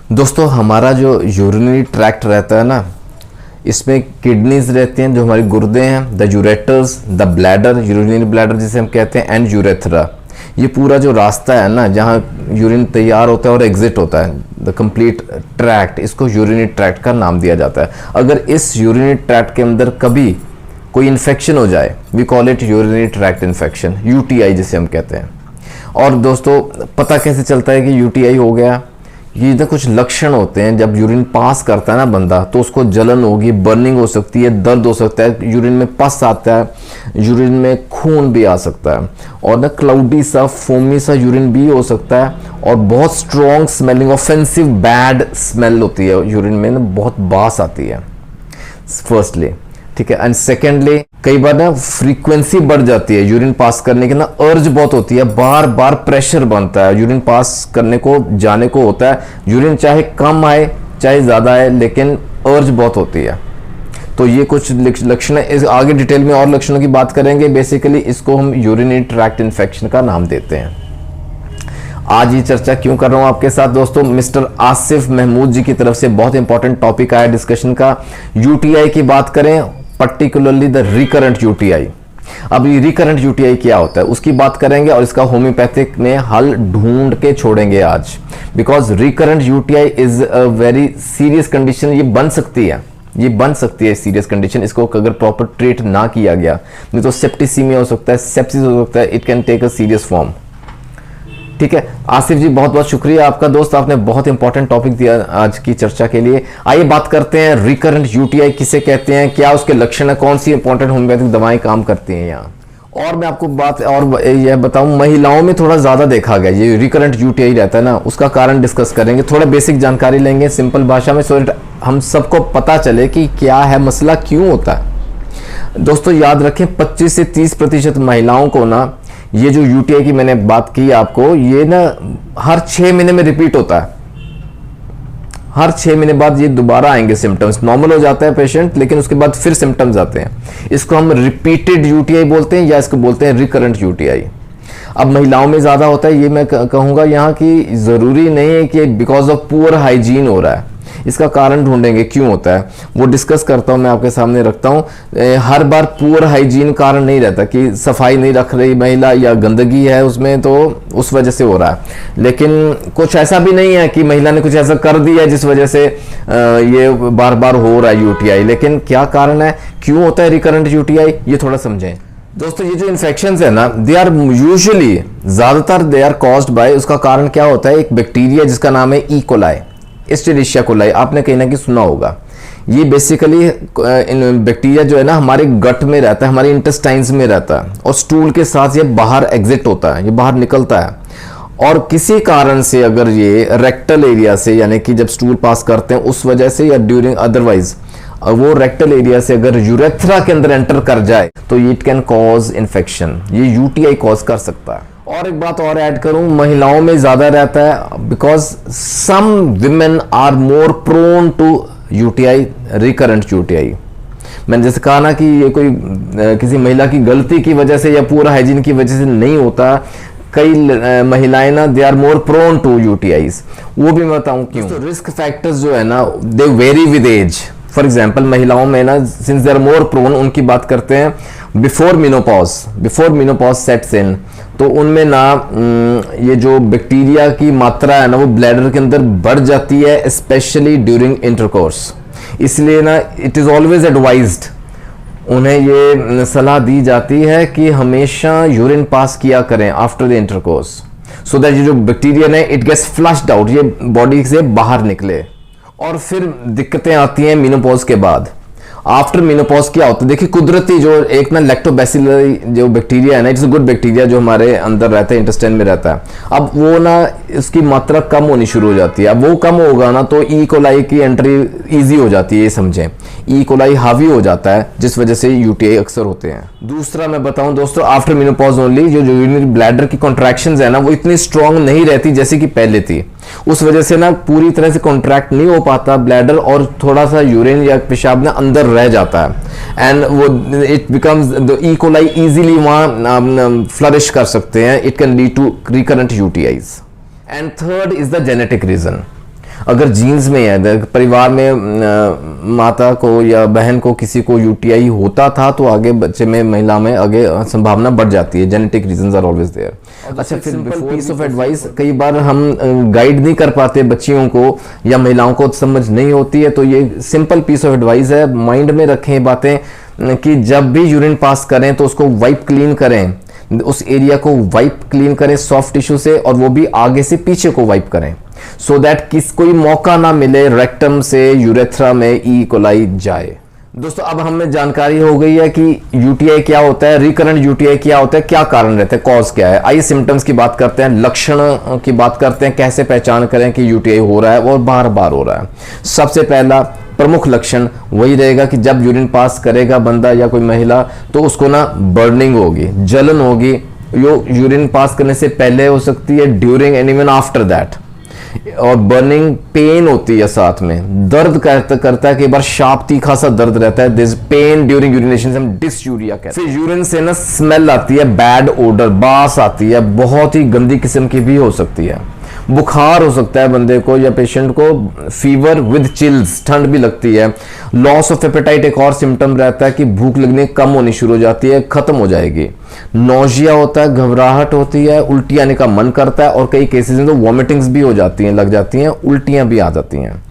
दोस्तों हमारा जो यूरिनरी ट्रैक्ट रहता है ना, इसमें किडनीज रहती हैं जो हमारे गुर्दे हैं, the ureters, the bladder, urinary bladder जिसे हम कहते हैं, एंड यूरेथ्रा। ये पूरा जो रास्ता है ना जहाँ यूरिन तैयार होता है और एग्जिट होता है, द कंप्लीट ट्रैक्ट, इसको यूरिनरी ट्रैक्ट का नाम दिया जाता है। अगर इस यूरिनरी ट्रैक्ट के अंदर कभी कोई इन्फेक्शन हो जाए, we call it urinary tract infection, UTI जिसे हम कहते हैं। और दोस्तों पता कैसे चलता है कि यूटीआई हो गया? ये इधर कुछ लक्षण होते हैं। जब यूरिन पास करता है ना बंदा, तो उसको जलन होगी, बर्निंग हो सकती है, दर्द हो सकता है, यूरिन में पस आता है, यूरिन में खून भी आ सकता है, और ना क्लाउडी सा फोमी सा यूरिन भी हो सकता है, और बहुत strong smelling, offensive bad smell होती है यूरिन में ना, बहुत बास आती है फर्स्टली, ठीक है। एंड सेकेंडली कई बार ना फ्रीक्वेंसी बढ़ जाती है यूरिन पास करने की ना, अर्ज बहुत होती है, बार बार प्रेशर बनता है, यूरिन पास करने को जाने को होता है, यूरिन चाहे कम आए चाहे ज़्यादा आए, लेकिन अर्ज बहुत होती है। तो ये कुछ लक्षण है, आगे डिटेल में और लक्षणों की बात करेंगे। बेसिकली इसको हम यूरिनरी ट्रैक्ट इन्फेक्शन का नाम देते हैं। आज ये चर्चा क्यों कर रहा हूं आपके साथ दोस्तों, मिस्टर आसिफ महमूद जी की तरफ से बहुत इंपॉर्टेंट टॉपिक आया डिस्कशन का। यूटीआई की बात करें, पर्टिकुलरली द रिकरेंट यूटीआई। अब ये रिकरेंट यूटीआई क्या होता है उसकी बात करेंगे, और इसका होम्योपैथिक में हल ढूंढ के छोड़ेंगे आज। Because recurrent UTI is a very serious condition. ये बन सकती है सीरियस कंडीशन, इसको अगर प्रॉपर ट्रीट ना किया गया, नहीं तो सेप्टिसीमिया हो सकता है, सेप्सिस हो सकता है, it can take a serious form. ठीक है आसिफ जी, बहुत बहुत शुक्रिया आपका दोस्त, आपने बहुत इंपॉर्टेंट टॉपिक दिया आज की चर्चा के लिए। आइए बात करते हैं रिकरेंट यूटीआई किसे कहते हैं, क्या उसके लक्षण है, कौन सी इंपॉर्टेंट होम्योपैथिक दवाएं काम करती हैं यहाँ। और मैं आपको बात और यह बताऊं, महिलाओं में थोड़ा ज्यादा देखा गया ये रिकरेंट यूटीआई रहता है ना, उसका कारण डिस्कस करेंगे, थोड़ा बेसिक जानकारी लेंगे सिंपल भाषा में, सो हम सबको पता चले कि क्या है मसला, क्यों होता है। दोस्तों याद रखें 25 से 30% महिलाओं को ना ये जो यूटीआई की मैंने बात की आपको, ये ना हर 6 महीने में रिपीट होता है। हर 6 महीने बाद ये दोबारा आएंगे सिम्टम्स, नॉर्मल हो जाता है पेशेंट, लेकिन उसके बाद फिर सिम्टम्स आते हैं। इसको हम रिपीटेड यूटीआई बोलते हैं, या इसको बोलते हैं रिकरेंट यूटीआई। अब महिलाओं में ज्यादा होता है, ये मैं कहूंगा यहाँ की जरूरी नहीं है कि बिकॉज ऑफ पुअर हाइजीन हो रहा है, इसका कारण ढूंढेंगे क्यों होता है, वो डिस्कस करता हूं, मैं आपके सामने रखता हूं। हर बार पुअर हाइजीन कारण नहीं रहता कि सफाई नहीं रख रही महिला या गंदगी है उसमें, तो उस वजह से हो रहा है। लेकिन कुछ ऐसा भी नहीं है कि महिला ने कुछ ऐसा कर दिया जिस वजह से ये बार बार हो रहा है यूटीआई। लेकिन क्या कारण है, क्यों होता है रिकरेंट यूटीआई, ये थोड़ा समझें दोस्तों। ये जो इन्फेक्शंस है ना, दे आर यूजुअली ज्यादातर दे आर कॉज्ड बाय, उसका कारण क्या होता है, एक बैक्टीरिया जिसका नाम है ई कोलाई, एस्चेरिशिया कोलाई, आपने कहीं ना कहीं सुना होगा। ये बेसिकली बैक्टीरिया जो है ना हमारे गट में रहता है, हमारे इंटेस्टाइन्स में रहता है, और स्टूल के साथ ये बाहर एग्जिट होता है, ये बाहर निकलता है। और किसी कारण से अगर ये रेक्टल एरिया से, यानी कि जब स्टूल पास करते हैं उस वजह से, या ड्यूरिंग अदरवाइज वो रेक्टल एरिया से अगर यूरेथ्रा के अंदर एंटर कर जाए, तो इट कैन कॉज इन्फेक्शन, ये यूटीआई कॉज कर सकता है। और एक बात और ऐड करूं, महिलाओं में ज्यादा रहता है, because some women are more prone to UTI, recurrent UTI. मैंने जैसे कहा ना कि ये कोई किसी महिला की गलती की वजह से या पूरा हाइजीन की वजह से नहीं होता, कई महिलाएं ना they are more prone to UTIs, वो भी मैं बताऊं क्यों। तो रिस्क फैक्टर्स जो है ना they vary with age. For example महिलाओं में ना, since they are more prone, उनकी बात करते हैं बिफोर मिनोपॉज सेट्स इन, तो उनमें ना ये जो बैक्टीरिया की मात्रा है ना वो ब्लैडर के अंदर बढ़ जाती है, स्पेशली ड्यूरिंग इंटरकोर्स। इसलिए ना इट इज ऑलवेज एडवाइज्ड, उन्हें ये सलाह दी जाती है कि हमेशा यूरिन पास किया करें after the intercourse, so that ये जो बैक्टीरिया है इट गेट्स फ्लश्ड आउट, ये बॉडी से बाहर निकले। और फिर दिक्कतें आती हैं मेनोपॉज के बाद। आफ्टर मेनोपॉज क्या होता है, देखिए कुदरती जो एक ना लैक्टोबैसिलरी जो बैक्टीरिया है ना, इट्स अ गुड बैक्टीरिया जो हमारे अंदर रहता है, इंटेस्टाइन में रहता है। अब वो ना इसकी मात्रा कम होनी शुरू हो जाती है। अब वो कम होगा ना तो ई कोलाई की एंट्री इजी हो जाती है, ये समझें, ई कोलाई हावी हो जाता है, जिस वजह से यूटीआई अक्सर होते हैं। दूसरा मैं बताऊं दोस्तों, आफ्टर मेनोपॉज ओनली जो यूरिनरी ब्लैडर की कॉन्ट्रैक्शंस है ना वो इतनी स्ट्रांग नहीं रहती जैसे कि पहले थी, उस वजह से ना पूरी तरह से कॉन्ट्रैक्ट नहीं हो पाता ब्लैडर, और थोड़ा सा यूरिन या पेशाब ना अंदर रह जाता है, एंड वो it becomes the E coli easily वहां फ्लरिश कर सकते हैं, it can lead to recurrent UTIs. And third is the genetic reason. अगर जीन्स में है, परिवार में माता को या बहन को किसी को यूटीआई होता था तो आगे बच्चे में, महिला में आगे संभावना बढ़ जाती है। Genetic reasons are always there. अच्छा, फिर पीस ऑफ एडवाइस, कई बार हम गाइड नहीं कर पाते बच्चियों को या महिलाओं को समझ नहीं होती है, तो ये सिंपल पीस ऑफ एडवाइस है, माइंड में रखें बातें कि जब भी यूरिन पास करें तो उसको वाइप क्लीन करें, उस एरिया को वाइप क्लीन करें सॉफ्ट टिश्यू से, और वो भी आगे से पीछे को वाइप करें, सो दैट कोई मौका ना मिले रेक्टम से यूरेथ्रा में ई कोलाई जाए। दोस्तों, अब हमें जानकारी हो गई है कि यूटीआई क्या होता है, रिकरेंट यूटीआई क्या होता है, क्या कारण रहते हैं, कॉज क्या है। आइए सिम्टम्स की बात करते हैं, लक्षण की बात करते हैं, कैसे पहचान करें कि यूटीआई हो रहा है और बार बार हो रहा है। सबसे पहला प्रमुख लक्षण वही रहेगा कि जब यूरिन पास करेगा बंदा या कोई महिला तो उसको ना बर्निंग होगी, जलन होगी। यो यूरिन पास करने से पहले हो सकती है, during and even after that, और बर्निंग पेन होती है, साथ में दर्द करता है, कई बार शार्प तीखा सा दर्द रहता है, दिस पेन ड्यूरिंग यूरिनेशन से हम डिसयूरिया कहते हैं। फिर यूरिन से ना स्मेल आती है, बैड ओडर, बास आती है, बहुत ही गंदी किस्म की भी हो सकती है। बुखार हो सकता है बंदे को या पेशेंट को, फीवर विद चिल्स, ठंड भी लगती है। लॉस ऑफ एपेटाइट एक और सिम्टम रहता है कि भूख लगने कम होनी शुरू हो जाती है, खत्म हो जाएगी। नौजिया होता है, घबराहट होती है, उल्टी आने का मन करता है, और कई केसेस में तो वॉमिटिंग्स भी हो जाती हैं, लग जाती हैं, उल्टियां भी आ जाती हैं,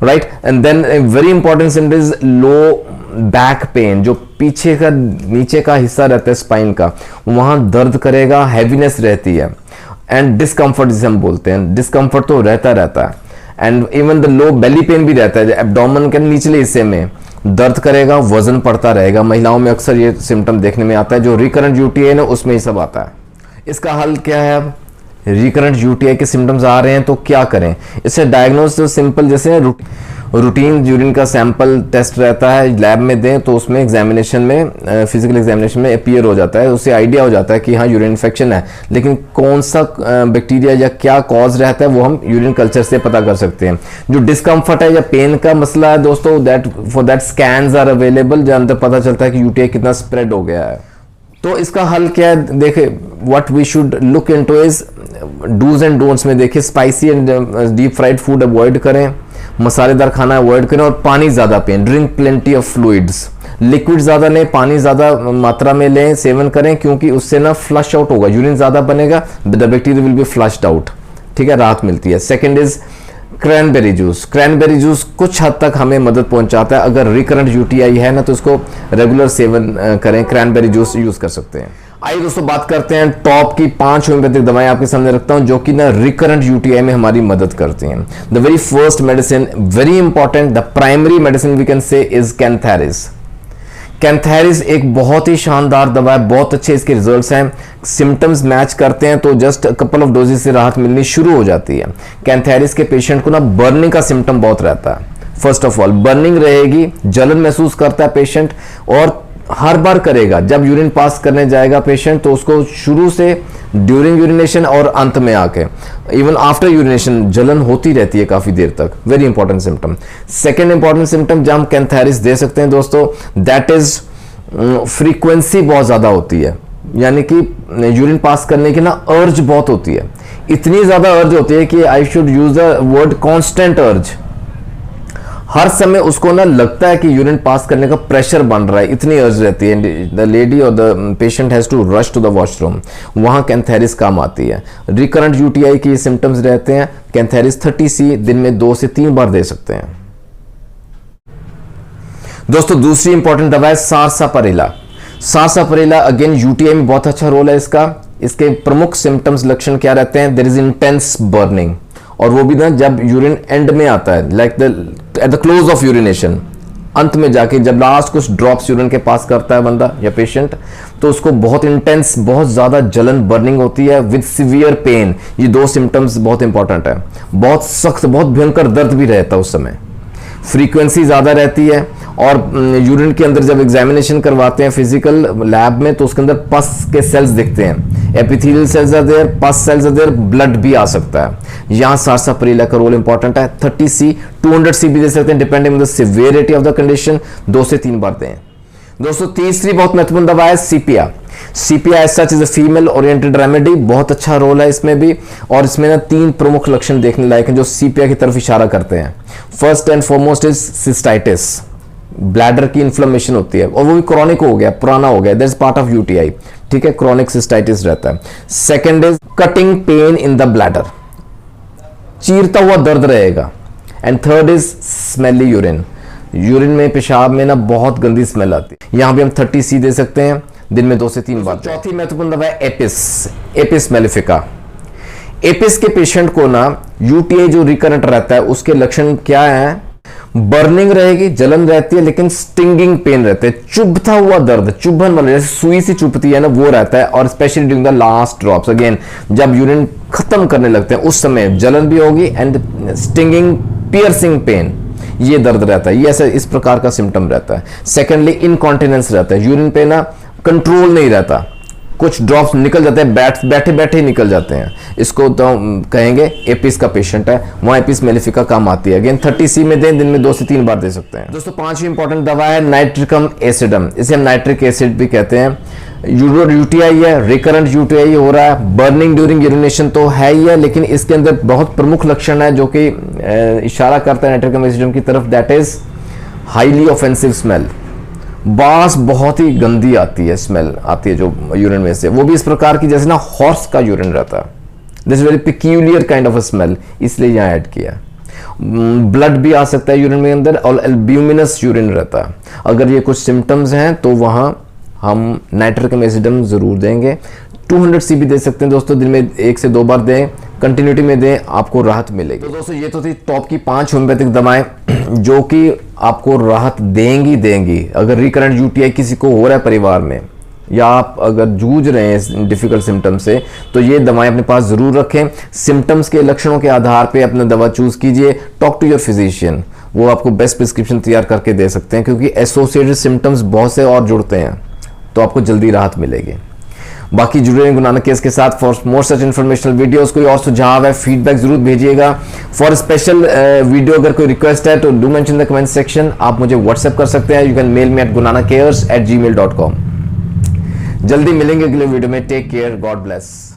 right. And then very important symptom is low back pain, जो पीछे का नीचे का हिस्सा रहता है स्पाइन का, वहां दर्द करेगा, हैवीनेस रहती है, एंड डिस्कम्फर्ट जिसे हम बोलते हैं, डिस्कम्फर्ट तो रहता है, and even the low belly pain भी रहता है, एब्डोमेन के निचले हिस्से में दर्द करेगा, वजन पड़ता रहेगा। महिलाओं में अक्सर ये सिम्टम देखने में आता है, जो रिकरेंट यूटीआई है उसमें ही सब आता है। इसका हल क्या है? अब रिकरेंट यूटीआई के सिम्टम्स आ रहे हैं तो क्या करें? इससे डायग्नोस तो सिंपल, जैसे रूटीन यूरिन का सैंपल टेस्ट रहता है, लैब में दें तो उसमें एग्जामिनेशन में, फिजिकल एग्जामिनेशन में अपीयर हो जाता है, उससे आइडिया हो जाता है कि हाँ यूरिन इन्फेक्शन है। लेकिन कौन सा बैक्टीरिया या क्या कॉज रहता है वो हम यूरिन कल्चर से पता कर सकते हैं। जो डिस्कम्फर्ट है या पेन का मसला है दोस्तों, that for that scans are available, जहाँ अंदर पता चलता है कि यूटीआई कितना स्प्रेड हो गया है। तो इसका हल क्या है? देखे, what we should look into is dos and don'ts में देखिए, spicy and deep fried food avoid करें, मसालेदार खाना अवॉइड करें, और पानी ज्यादा पिएं, drink plenty of fluids, liquid ज्यादा लें, पानी ज्यादा मात्रा में लें, सेवन करें, क्योंकि उससे ना फ्लश आउट होगा, यूरिन ज्यादा बनेगा, the bacteria will be flushed out, ठीक है, राहत मिलती है। Second is cranberry juice. Cranberry juice कुछ हद तक हमें मदद पहुंचाता है, अगर रिकरेंट यूटीआई है ना तो उसको रेगुलर सेवन करें, क्रैनबेरी जूस यूज कर सकते हैं। आइए दोस्तों बात करते हैं टॉप की 5 होम्योपैथिक दवाएं आपके सामने रखता हूं जो कि ना रिकरेंट यूटीआई में हमारी मदद करती हैं। The very first medicine, very important, the primary medicine we can say is cantharis. Cantharis एक बहुत ही शानदार दवा है, बहुत अच्छे इसके रिजल्ट्स हैं, सिम्टम्स मैच करते हैं तो जस्ट कपल ऑफ डोजेस से राहत मिलनी शुरू हो जाती है। कैंथेरिस के पेशेंट को ना बर्निंग का सिम्टम बहुत रहता है। फर्स्ट ऑफ ऑल बर्निंग रहेगी, जलन महसूस करता है पेशेंट, और हर बार करेगा जब यूरिन पास करने जाएगा पेशेंट तो उसको शुरू से ड्यूरिंग यूरिनेशन और अंत में आके इवन आफ्टर यूरिनेशन जलन होती रहती है काफी देर तक। Very important symptom. Second important symptom जहां हम कैंथेरिस दे सकते हैं दोस्तों, दैट इज फ्रीक्वेंसी बहुत ज्यादा होती है, यानी कि यूरिन पास करने की ना अर्ज बहुत होती है, इतनी ज्यादा अर्ज होती है कि I should use the word constant अर्ज। हर समय उसको ना लगता है कि यूरिन पास करने का प्रेशर बन रहा है, इतनी अर्ज रहती है, द लेडी और the patient has to rush to the washroom, वहां कैंथेरिस काम आती है। रिकरेंट यूटीआई के सिम्टम्स रहते हैं, कैंथेरिस 30C दिन में 2 से 3 बार दे सकते हैं। दोस्तों दूसरी इंपॉर्टेंट दवा है सारसापारेला। सारसापारेला अगेन यूटीआई में बहुत अच्छा रोल है इसका। इसके प्रमुख सिम्टम्स लक्षण क्या रहते हैं? देयर इज इंटेंस बर्निंग, और वो भी ना जब यूरिन एंड में आता है, like at the close of urination, अंत में जाके जब लास्ट कुछ ड्रॉप्स यूरिन के पास करता है बंदा या पेशेंट, तो उसको बहुत इंटेंस, बहुत ज्यादा जलन, बर्निंग होती है विद सीवियर पेन। ये 2 सिम्टम्स बहुत इंपॉर्टेंट है। बहुत सख्त, बहुत भयंकर दर्द भी रहता है उस समय, फ्रीक्वेंसी ज्यादा रहती है, और यूरिन के अंदर जब एग्जामिनेशन करवाते हैं फिजिकल लैब में तो उसके अंदर पस के सेल्स दिखते हैं, epithelial cells are there, pus cells are there, blood भी आ सकता है। यहां सारसापारेला का रोल इंपॉर्टेंट है। 30C 200C भी दे सकते हैं depending on the severity of the condition, 2 से 3 बार दें। दोस्तों तीसरी बहुत महत्वपूर्ण दवा है sepia. Sepia as such is a female oriented remedy, बहुत अच्छा रोल है इसमें भी। और इसमें ना 3 प्रमुख लक्षण देखने लायक हैं जो सीपिया की तरफ इशारा करते हैं। First and foremost is cystitis, bladder की इन्फ्लेमेशन होती है और वो भी क्रॉनिक हो गया, पुराना हो गया, that is part of UTI, ठीक है, क्रॉनिक सिस्टाइटिस रहता है। Second is cutting pain in the bladder, चीरता हुआ दर्द रहेगा। And third is smelly urine, urine में पेशाब में ना बहुत गंदी स्मेल आती है। यहां भी हम 30C दे सकते हैं, दिन में 2 से 3 बार। चौथी महत्वपूर्ण दवा है एपिस, एपिस मेलिफिका। एपिस के पेशेंट को ना यूटीआई जो रिकरेंट रहता है उसके लक्षण क्या है? बर्निंग रहेगी, जलन रहती है, लेकिन स्टिंगिंग पेन रहते हैं, चुभता हुआ दर्द, चुभन वाला जैसे सुई सी चुभती है ना वो रहता है। और specially during the last drops, again जब यूरिन खत्म करने लगते हैं उस समय जलन भी होगी एंड स्टिंगिंग पियर्सिंग पेन, ये दर्द रहता है। ये ऐसा इस प्रकार का सिम्टम रहता है। सेकेंडली इनकॉन्टिनेंस रहता है, यूरिन पे ना कंट्रोल नहीं रहता, कुछ ड्रॉप्स निकल जाते हैं, बैठे बैठे ही निकल जाते हैं। इसको तो कहेंगे एपिस का पेशेंट है, वहां एपिस मेलिफिका काम आती है। अगेन 30C में दें, दिन में 2 से 3 बार दे सकते हैं। दोस्तों 5वीं इंपॉर्टेंट दवा है नाइट्रिकम एसिडम, इसे हम नाइट्रिक एसिड भी कहते हैं। यूटीआई है, रिकरेंट यूटीआई हो रहा है, बर्निंग ड्यूरिंग यूरिनेशन तो है ही है, लेकिन इसके अंदर बहुत प्रमुख लक्षण है जो कि इशारा करता है नाइट्रिकम एसिडम की तरफ, that is highly offensive smell, बास बहुत ही गंदी आती है, स्मेल आती है जो यूरिन में से, वो भी इस प्रकार की जैसे ना हॉर्स का यूरिन रहता है, this very peculiar kind of a smell, इसलिए यहाँ ऐड किया। ब्लड भी आ सकता है यूरिन में अंदर और एल्ब्यूमिनस यूरिन रहता है। अगर ये कुछ सिम्टम्स हैं तो वहाँ हम नाइट्रिकम एसिडम जरूर देंगे। 200C भी दे सकते हैं दोस्तों, दिन में 1 से 2 बार दें, कंटिन्यूटी में दें, आपको राहत मिलेगी। तो दोस्तों ये तो थी टॉप की 5 होम्योपैथिक दवाएं जो कि आपको राहत देंगी। अगर रिकरेंट यूटीआई किसी को हो रहा है परिवार में, या आप अगर जूझ रहे हैं डिफिकल्ट सिम्टम से, तो ये दवाएं अपने पास जरूर रखें। सिम्टम्स के लक्षणों के आधार पे अपना दवा चूज कीजिए। टॉक टू योर फिजिशियन, वो आपको बेस्ट प्रिस्क्रिप्शन तैयार करके दे सकते हैं, क्योंकि एसोसिएटेड सिम्टम्स बहुत से और जुड़ते हैं, तो आपको जल्दी राहत मिलेगी। बाकी जुड़े रहें गुरु नानक केयर्स के साथ for more such informational videos. कोई और सुझाव है, फीडबैक जरूर भेजिएगा। फॉर स्पेशल वीडियो अगर कोई रिक्वेस्ट है तो do mention the comment section, आप मुझे व्हाट्सएप कर सकते हैं। You can mail me at gunanakcares@gmail.com। जल्दी मिलेंगे अगले वीडियो में। Take care, God bless.